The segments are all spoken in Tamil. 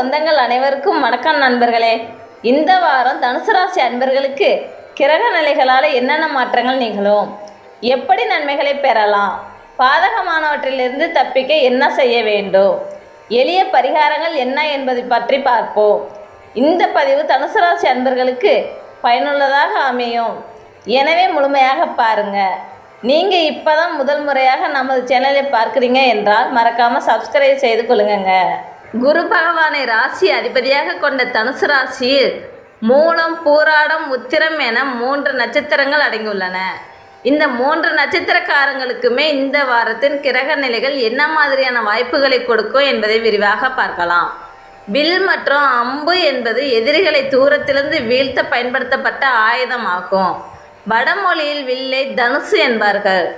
சொந்தங்கள் அனைவருக்கும் வணக்கம் நண்பர்களே. இந்த வாரம் தனுசு ராசி அன்பர்களுக்கு கிரக நிலைகளால் என்னென்ன மாற்றங்கள் நிகழும், எப்படி நன்மைகளை பெறலாம், பாதகமானவற்றிலிருந்து தப்பிக்க என்ன செய்ய வேண்டும், எளிய பரிகாரங்கள் என்ன என்பதை பற்றி பார்ப்போம். இந்த பதிவு தனுசு ராசி அன்பர்களுக்கு பயனுள்ளதாக அமையும். எனவே முழுமையாக பாருங்கள். நீங்கள் இப்போ தான் முதல் முறையாக நமது சேனலை பார்க்குறீங்க என்றால் மறக்காமல் சப்ஸ்கிரைப் செய்து கொள்ளுங்க. குரு பகவானை ராசி அதிபதியாக கொண்ட தனுசு ராசியில் மூலம், பூராடம், உத்திரம் என 3 நட்சத்திரங்கள் அடங்கியுள்ளன. இந்த 3 நட்சத்திரக்காரங்களுக்குமே இந்த வாரத்தின் கிரக நிலைகள் என்ன மாதிரியான வாய்ப்புகளை கொடுக்கும் என்பதை விரிவாக பார்க்கலாம். வில் மற்றும் அம்பு என்பது எதிரிகளை தூரத்திலிருந்து வீழ்த்த பயன்படுத்தப்பட்ட ஆயுதமாகும். வடமொழியில் வில்லை தனுசு என்பார்கள்.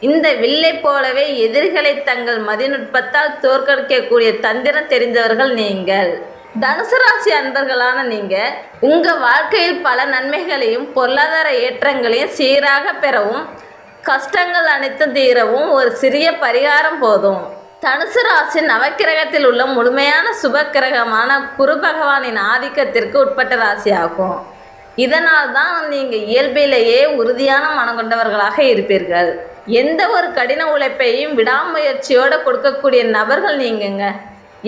இந்த வில்லை போலவே எதிரிகளை தங்கள் மதிநுட்பத்தால் தோற்கடிக்கக்கூடிய தந்திரம் தெரிந்தவர்கள் நீங்கள். தனுசு ராசி அன்பர்களான நீங்கள் உங்கள் வாழ்க்கையில் பல நன்மைகளையும் பொருளாதார ஏற்றங்களையும் சீராக பெறவும் கஷ்டங்கள் அனைத்தும் தீரவும் ஒரு சிறிய பரிகாரம் போதும். தனுசு ராசி நவக்கிரகத்தில் உள்ள முழுமையான சுப கிரகமான குரு பகவானின் ஆதிக்கத்திற்கு உட்பட்ட ராசியாகும். இதனால் தான் நீங்கள் இயல்பிலேயே உறுதியான மனம் கொண்டவர்களாக இருப்பீர்கள். எந்த ஒரு கடின உழைப்பையும் விடாமுயற்சியோடு கொடுக்கக்கூடிய நபர்கள் நீங்கங்க.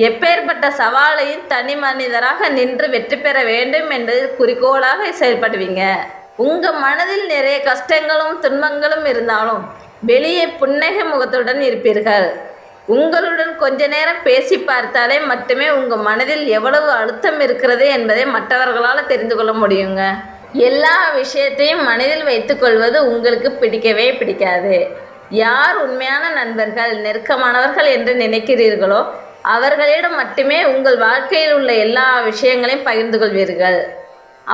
எப்பேற்பட்ட சவாலையும் தனி மனிதராக நின்று வெற்றி பெற வேண்டும் என்பது குறிக்கோளாக செயல்படுவீங்க. உங்கள் மனதில் நிறைய கஷ்டங்களும் துன்பங்களும் இருந்தாலும் வெளியே புன்னகை முகத்துடன் இருப்பீர்கள். உங்களுடன் கொஞ்ச நேரம் பேசி பார்த்தாலே மட்டுமே உங்கள் மனதில் எவ்வளவு அழுத்தம் இருக்கிறது என்பதை மற்றவர்களால் தெரிந்து கொள்ள முடியுங்க. எல்லா விஷயத்தையும் மனதில் வைத்துக்கொள்வது உங்களுக்கு பிடிக்கவே பிடிக்காது. யார் உண்மையான நண்பர்கள், நெருக்கமானவர்கள் என்று நினைக்கிறீர்களோ அவர்களிடம் மட்டுமே உங்கள் வாழ்க்கையில் உள்ள எல்லா விஷயங்களையும் பகிர்ந்து கொள்வீர்கள்.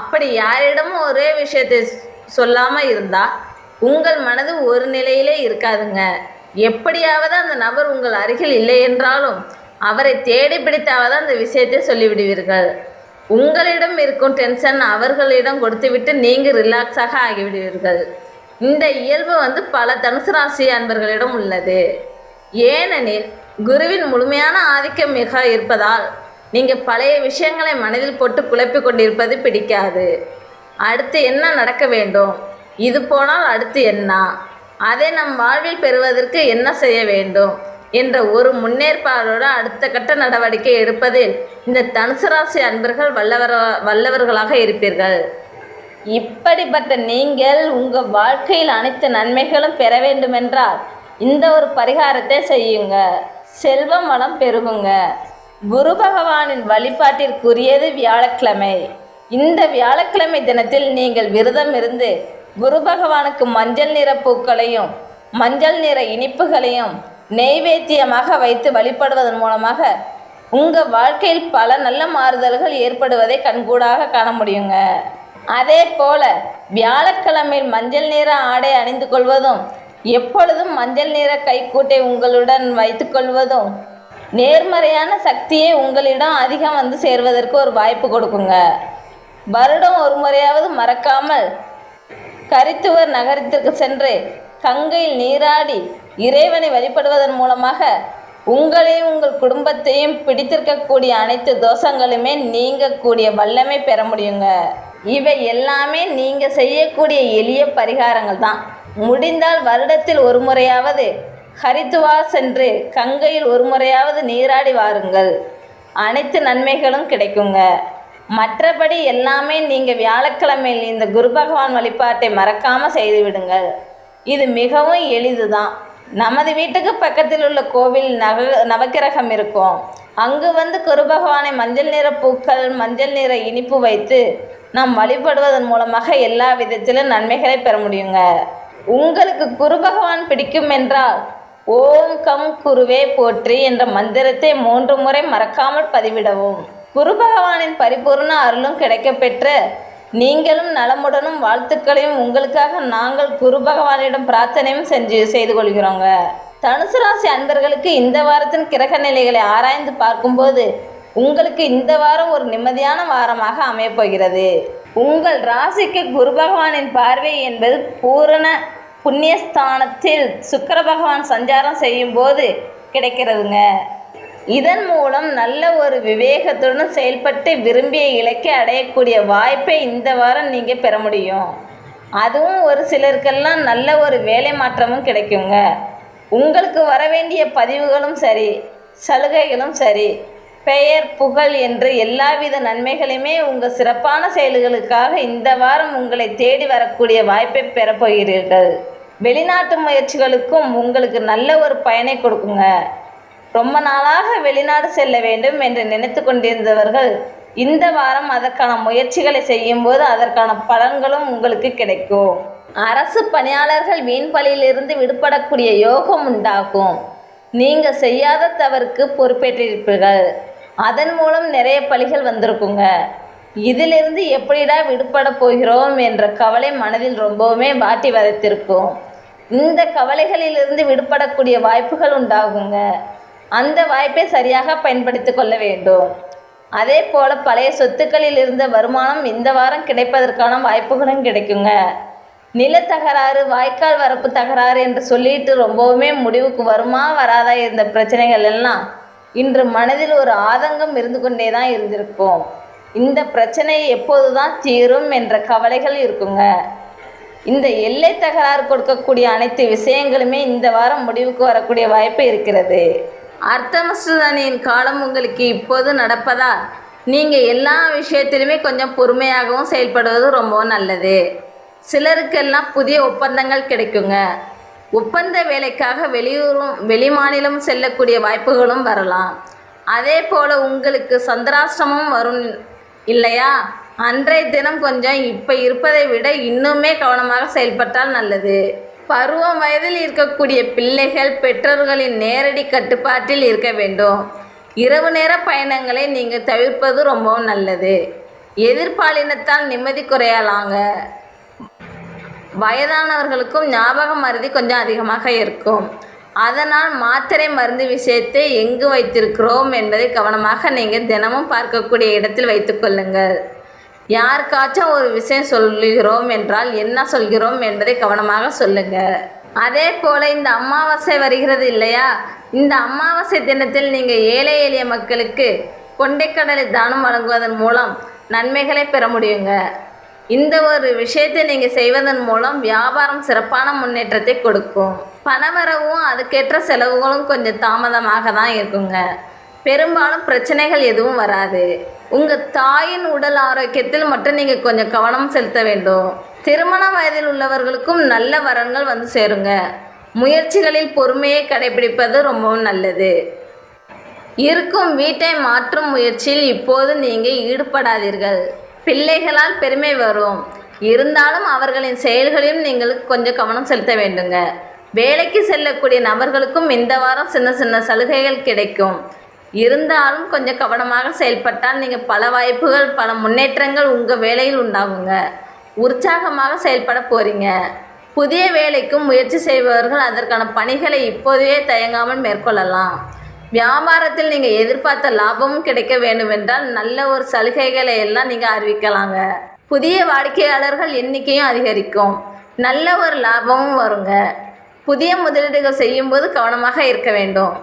அப்படி யாரிடமும் ஒரே விஷயத்தை சொல்லாமல் இருந்தால் உங்கள் மனது ஒரு நிலையிலே இருக்காதுங்க. எப்படியாவது அந்த நபர் உங்கள் அருகில் இல்லை என்றாலும் அவரை தேடி பிடித்தாவது அந்த விஷயத்தை சொல்லிவிடுவீர்கள். உங்களிடம் இருக்கும் டென்ஷன் அவர்களிடம் கொடுத்துவிட்டு நீங்கள் ரிலாக்ஸாக ஆகிவிடுவீர்கள். இந்த இயல்பு பல தனுசு ராசி அன்பர்களிடம் உள்ளது. ஏனெனில் குருவின் முழுமையான ஆதிக்கம் மிக இருப்பதால் நீங்கள் பழைய விஷயங்களை மனதில் போட்டு குழப்பிக் கொண்டிருப்பது பிடிக்காது. அடுத்து என்ன நடக்க வேண்டும், இது போனால் அடுத்து என்ன, அதை நம் வாழ்வில் பெறுவதற்கு என்ன செய்ய வேண்டும் என்ற ஒரு முன்னேற்பாடோடு அடுத்த கட்ட நடவடிக்கை எடுப்பதில் இந்த தனுசு ராசி அன்பர்கள் வல்லவர்களாக இருப்பீர்கள். இப்படிப்பட்ட நீங்கள் உங்கள் வாழ்க்கையில் அனைத்து நன்மைகளும் பெற வேண்டுமென்றால் இந்த ஒரு பரிகாரத்தை செய்யுங்க. செல்வம் வளம் பெருகுங்க. குரு பகவானின் வழிபாட்டிற்குரியது வியாழக்கிழமை. இந்த வியாழக்கிழமை தினத்தில் நீங்கள் விரதம் இருந்து குரு பகவானுக்கு மஞ்சள் நிற பூக்களையும் மஞ்சள் நிற இனிப்புகளையும் நெய்வேத்தியமாக வைத்து வழிபடுவதன் மூலமாக உங்கள் வாழ்க்கையில் பல நல்ல மாறுதல்கள் ஏற்படுவதை கண்கூடாக காண முடியுங்க. அதே போல வியாழக்கிழமையில் மஞ்சள் நிற ஆடை அணிந்து கொள்வதும் எப்பொழுதும் மஞ்சள் நிற கைக்கூட்டை உங்களுடன் வைத்து கொள்வதும் நேர்மறையான சக்தியை உங்களிடம் அதிகம் சேர்வதற்கு ஒரு வாய்ப்பு கொடுக்குங்க. வருடம் ஒரு முறையாவது மறக்காமல் கரித்துவர் நகரத்திற்கு சென்று கங்கையில் நீராடி இறைவனை வழிபடுவதன் மூலமாக உங்களையும் உங்கள் குடும்பத்தையும் பிடித்திருக்கக்கூடிய அனைத்து தோஷங்களுமே நீங்கக்கூடிய வல்லமை பெற முடியுங்க. இவை எல்லாமே நீங்கள் செய்யக்கூடிய எளிய பரிகாரங்கள் தான். முடிந்தால் வருடத்தில் ஒரு முறையாவது ஹரித்துவார் சென்று கங்கையில் ஒரு முறையாவது நீராடி வாருங்கள். அனைத்து நன்மைகளும் கிடைக்குங்க. மற்றபடி எல்லாமே நீங்கள் வியாழக்கிழமையில் இந்த குரு பகவான் வழிபாட்டை மறக்காமல் செய்துவிடுங்கள். இது மிகவும் எளிது தான். நமது வீட்டுக்கு பக்கத்தில் உள்ள கோவில் நவக்கிரகம் இருக்கும். அங்கு குரு பகவானை மஞ்சள் நிற பூக்கள் மஞ்சள் நிற இனிப்பு வைத்து நாம் வழிபடுவதன் மூலமாக எல்லா விதத்திலும் நன்மைகளை பெற முடியுங்க. உங்களுக்கு குரு பகவான் பிடிக்கும் என்றால் ஓம் கம் குருவே போற்றி என்ற மந்திரத்தை 3 முறை மறக்காமல் பதிவிடவும். குரு பகவானின் பரிபூர்ண அருளும் கிடைக்கப்பெற்ற நீங்களும் நலமுடனும் வாழ்த்துக்களையும் உங்களுக்காக நாங்கள் குரு பகவானிடம் பிரார்த்தனையும் செய்து கொள்கிறோங்க. தனுசு ராசி அன்பர்களுக்கு இந்த வாரத்தின் கிரக நிலைகளை ஆராய்ந்து பார்க்கும்போது உங்களுக்கு இந்த வாரம் ஒரு நிம்மதியான வாரமாக அமையப்போகிறது. உங்கள் ராசிக்கு குரு பகவானின் பார்வை என்பது பூரண புண்ணியஸ்தானத்தில் சுக்கிர பகவான் சஞ்சாரம் செய்யும் போது கிடைக்கிறதுங்க. இதன் மூலம் நல்ல ஒரு விவேகத்துடன் செயல்பட்டு விரும்பிய இலக்கை அடையக்கூடிய வாய்ப்பை இந்த வாரம் நீங்கள் பெற முடியும். அதுவும் ஒரு சிலருக்கெல்லாம் நல்ல ஒரு வேலை மாற்றமும் கிடைக்குங்க. உங்களுக்கு வர வேண்டிய பதிவுகளும் சரி, சலுகைகளும் சரி, பெயர் புகழ் என்று எல்லாவித நன்மைகளையுமே உங்கள் சிறப்பான செயல்களுக்காக இந்த வாரம் உங்களை தேடி வரக்கூடிய வாய்ப்பை பெறப்போகிறீர்கள். வெளிநாட்டு முயற்சிகளுக்கும் உங்களுக்கு நல்ல ஒரு பயனை கொடுக்குங்க. ரொம்ப நாளாக வெளிநாடு செல்ல வேண்டும் என்று நினைத்து கொண்டிருந்தவர்கள் இந்த வாரம் அதற்கான முயற்சிகளை செய்யும்போது அதற்கான பலன்களும் உங்களுக்கு கிடைக்கும். அரசு பணியாளர்கள் வீண் பழியிலிருந்து விடுபடக்கூடிய யோகம் உண்டாகும். நீங்கள் செய்யாத தவறுக்கு பொறுப்பேற்றிருப்பீர்கள். அதன் மூலம் நிறைய பழிகள் வந்திருக்குங்க. இதிலிருந்து எப்படிடா விடுபட போகிறோம் என்ற கவலை மனதில் ரொம்பவுமே வாட்டி வதைத்திருக்கும். இந்த கவலைகளிலிருந்து விடுபடக்கூடிய வாய்ப்புகள் உண்டாகுங்க. அந்த வாய்ப்பை சரியாக பயன்படுத்தி கொள்ள வேண்டும். அதே போல் பழைய சொத்துக்களில் இருந்த வருமானம் இந்த வாரம் கிடைப்பதற்கான வாய்ப்புகளும் கிடைக்குங்க. நிலத்தகராறு, வாய்க்கால் வரப்பு தகராறு என்று சொல்லிட்டு ரொம்பவுமே முடிவுக்கு வருமா வராதா இருந்த பிரச்சனைகள் எல்லாம் இன்று மனதில் ஒரு ஆதங்கம் இருந்து கொண்டே தான் இருந்திருக்கும். இந்த பிரச்சனை எப்போது தான் தீரும் என்ற கவலைகள் இருக்குங்க. இந்த எல்லை தகராறு கொடுக்கக்கூடிய அனைத்து விஷயங்களுமே இந்த வாரம் முடிவுக்கு வரக்கூடிய வாய்ப்பு இருக்கிறது. அர்த்தமஸ்தனியின் காலம் உங்களுக்கு இப்போது நடப்பதால் நீங்கள் எல்லா விஷயத்திலுமே கொஞ்சம் பொறுமையாகவும் செயல்படுவது ரொம்பவும் நல்லது. சிலருக்கெல்லாம் புதிய ஒப்பந்தங்கள் கிடைக்குங்க. ஒப்பந்த வேலைக்காக வெளி மாநிலம் செல்லக்கூடிய வாய்ப்புகளும் வரலாம். அதே போல் உங்களுக்கு சந்திராஷ்டமம் வரும் இல்லையா? அன்றைய தினம் கொஞ்சம் இப்போ இருப்பதை விட இன்னுமே கவனமாக செயல்பட்டால் நல்லது. பருவம் வயதில் இருக்கக்கூடிய பிள்ளைகள் பெற்றோர்களின் நேரடி கட்டுப்பாட்டில் இருக்க வேண்டும். இரவு நேர பயணங்களை நீங்கள் தவிர்ப்பது ரொம்பவும் நல்லது. எதிர்பாலினத்தால் நிம்மதி குறையலாங்க. வயதானவர்களுக்கும் ஞாபக மறதி கொஞ்சம் அதிகமாக இருக்கும். அதனால் மாத்திரை மருந்து விஷயத்தை எங்கு வைத்திருக்கிறோம் என்பதை கவனமாக நீங்கள் தினமும் பார்க்கக்கூடிய இடத்தில் வைத்துக்கொள்ளுங்கள். யாருக்காச்சும் ஒரு விஷயம் சொல்லுகிறோம் என்றால் என்ன சொல்கிறோம் என்பதை கவனமாக சொல்லுங்கள். அதே போல் இந்த அமாவாசை வருகிறது இல்லையா? இந்த அமாவாசை தினத்தில் நீங்கள் ஏழை எளிய மக்களுக்கு கொண்டைக்கடலை தானம் வழங்குவதன் மூலம் நன்மைகளை பெற முடியுங்க. இந்த ஒரு விஷயத்தை நீங்கள் செய்வதன் மூலம் வியாபாரம் சிறப்பான முன்னேற்றத்தை கொடுக்கும். பணவரவும் அதுக்கேற்ற செலவுகளும் கொஞ்சம் தாமதமாக தான் இருக்குங்க. பெரும்பாலும் பிரச்சனைகள் எதுவும் வராது. உங்கள் தாயின் உடல் ஆரோக்கியத்தில் மட்டும் நீங்கள் கொஞ்சம் கவனம் செலுத்த வேண்டும். திருமண வயதில் உள்ளவர்களுக்கும் நல்ல வரன்கள் வந்து சேருங்க. முயற்சிகளில் பொறுமையை கடைபிடிப்பது ரொம்பவும் நல்லது. இருக்கும் வீட்டை மாற்றும் முயற்சியில் இப்போது நீங்கள் ஈடுபடாதீர்கள். பிள்ளைகளால் பெருமை வரும். இருந்தாலும் அவர்களின் செயல்களையும் நீங்கள் கொஞ்சம் கவனம் செலுத்த வேண்டுங்க. வேலைக்கு செல்லக்கூடிய நபர்களுக்கும் இந்த வாரம் சின்ன சின்ன சலுகைகள் கிடைக்கும். இருந்தாலும் கொஞ்சம் கவனமாக செயல்பட்டால் நீங்கள் பல வாய்ப்புகள், பல முன்னேற்றங்கள் உங்கள் வேலையில் உண்டாகுங்க. உற்சாகமாக செயல்பட போகிறீங்க. புதிய வேலைக்கும் முயற்சி செய்பவர்கள் அதற்கான பணிகளை இப்போதே தயங்காமல் மேற்கொள்ளலாம். வியாபாரத்தில் நீங்கள் எதிர்பார்த்த லாபமும் கிடைக்க வேண்டுமென்றால் நல்ல ஒரு சலுகைகளை எல்லாம் நீங்கள் அறிவிக்கலாங்க. புதிய வாடிக்கையாளர்கள் எண்ணிக்கையும் அதிகரிக்கும். நல்ல ஒரு லாபமும் வருங்க. புதிய முதலீடுகள் செய்யும்போது கவனமாக இருக்க வேண்டும்.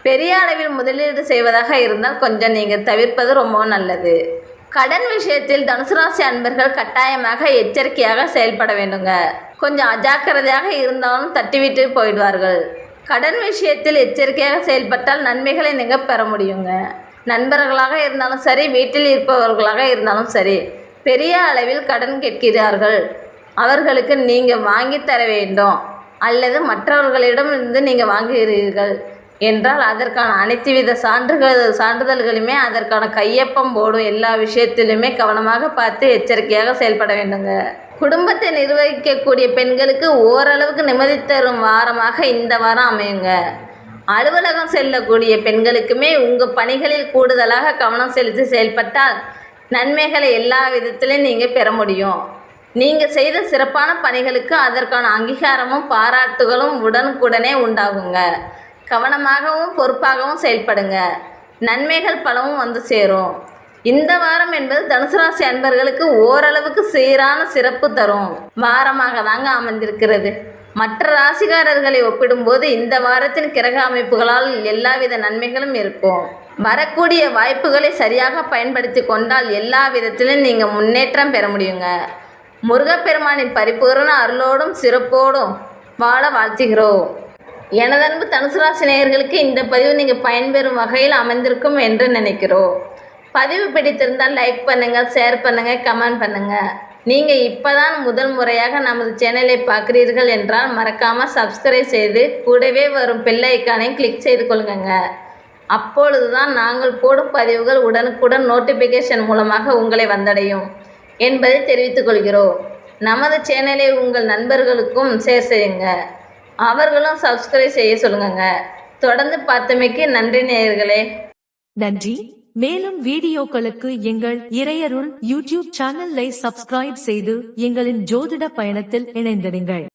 பெரிய அளவில் முதலீடு செய்வதாக இருந்தால் கொஞ்சம் நீங்கள் தவிர்ப்பது ரொம்பவும் நல்லது. கடன் விஷயத்தில் தனுசு ராசி அன்பர்கள் கட்டாயமாக எச்சரிக்கையாக செயல்பட வேண்டுங்க. கொஞ்சம் அஜாக்கிரதையாக இருந்தாலும் தட்டிவிட்டு போயிடுவார்கள். கடன் விஷயத்தில் எச்சரிக்கையாக செயல்பட்டால் நன்மைகளை நீங்கள் பெற முடியுங்க. நண்பர்களாக இருந்தாலும் சரி, வீட்டில் இருப்பவர்களாக இருந்தாலும் சரி, பெரிய அளவில் கடன் கேட்கிறார்கள். அவர்களுக்கு நீங்கள் வாங்கி தர வேண்டும் அல்லது மற்றவர்களிடமிருந்து நீங்கள் வாங்குகிறீர்கள் என்றால் அதற்கான அனைத்து வித சான்றிதழ்களுமே அதற்கான கையொப்பம் போடும் எல்லா விஷயத்திலுமே கவனமாக பார்த்து எச்சரிக்கையாக செயல்பட வேண்டுங்க. குடும்பத்தை நிர்வகிக்கக்கூடிய பெண்களுக்கு ஓரளவுக்கு நிம்மதி தரும் வாரமாக இந்த வாரம் அமையுங்க. அலுவலகம் செல்லக்கூடிய பெண்களுக்குமே உங்கள் பணிகளில் கூடுதலாக கவனம் செலுத்தி செயல்பட்டால் நன்மைகளை எல்லா விதத்திலையும் நீங்கள் பெற முடியும். நீங்கள் செய்த சிறப்பான பணிகளுக்கு அதற்கான அங்கீகாரமும் பாராட்டுகளும் உடனுக்குடனே உண்டாகுங்க. கவனமாகவும் பொறுப்பாகவும் செயல்படுங்க. நன்மைகள் பலவும் வந்து சேரும். இந்த வாரம் என்பது தனுசு ராசி அன்பர்களுக்கு ஓரளவுக்கு சீரான சிறப்பு தரும் வாரமாக தாங்க அமைந்திருக்கிறது. மற்ற ராசிக்காரர்களை ஒப்பிடும்போது இந்த வாரத்தின் கிரக அமைப்புகளால் எல்லாவித நன்மைகளும் இருக்கும். வரக்கூடிய வாய்ப்புகளை சரியாக பயன்படுத்தி கொண்டால் எல்லா விதத்திலும் நீங்கள் முன்னேற்றம் பெற முடியுங்க. முருகப்பெருமானின் பரிபூரண அருளோடும் சிறப்போடும் வாழ வாழ்த்துகிறோம். எனதன்பு தனுசு ராசி நேயர்களுக்கு இந்த பதிவு நீங்கள் பயன்பெறும் வகையில் அமைந்திருக்கும் என்று நினைக்கிறோம். பதிவு பிடித்திருந்தால் லைக் பண்ணுங்கள், ஷேர் பண்ணுங்கள், கமெண்ட் பண்ணுங்கள். நீங்கள் இப்போ தான் முதல் முறையாக நமது சேனலை பார்க்குறீர்கள் என்றால் மறக்காமல் சப்ஸ்கிரைப் செய்து கூடவே வரும் பெல் ஐக்கானை கிளிக் செய்து கொள்ளுங்க. அப்பொழுது தான் நாங்கள் போடும் பதிவுகள் உடனுக்குடன் நோட்டிஃபிகேஷன் மூலமாக உங்களை வந்தடையும் என்பதை தெரிவித்துக் கொள்கிறோம். நமது சேனலை உங்கள் நண்பர்களுக்கும் ஷேர் செய்யுங்க, அவர்களும் சப்ஸ்கிரைப் செய்ய சொல்லுங்க. தொடர்ந்து பார்த்தமைக்கு நன்றி நேயர்களே. நன்றி. மேலும் வீடியோக்களுக்கு எங்கள் இறையருள் யூடியூப் சேனலை சப்ஸ்கிரைப் செய்து எங்களின் ஜோதிட பயணத்தில் இணைந்திடுங்கள்.